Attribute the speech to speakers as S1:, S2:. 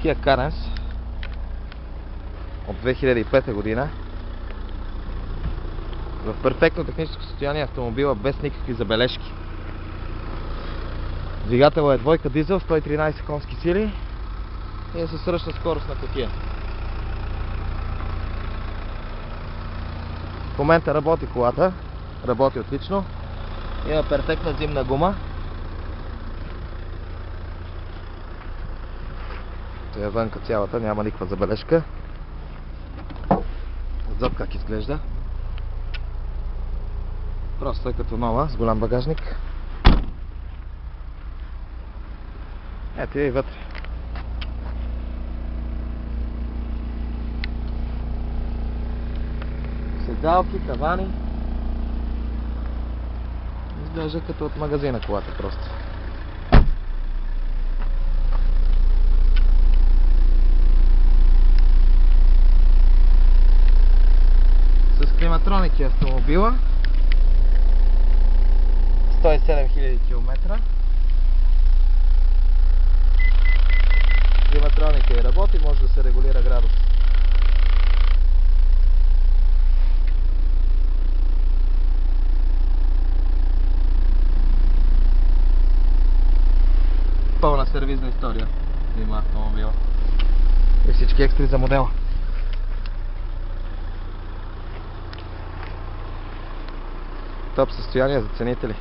S1: Kia Carens от 2005 година. В перфектно техническо състояние автомобила, без никакви забележки. Двигателът е двойка дизел, 113 конски сили и е със ръчна скорост на кутия. В момента работи колата, работи отлично. Има перфектна зимна гума. Тя е вънка цялата, няма никаква забележка. Отзад как изглежда. Просто е като нова, с голям багажник. Ето я и вътре. Седалки, тавани. Изглежда като от магазина колата просто. С климатроники автомобила. 107 000 км. Климатроника и работи, може да се регулира градус. Пълна сервизна история има автомобила. И всички екстри за модела. Топ състояние за ценители.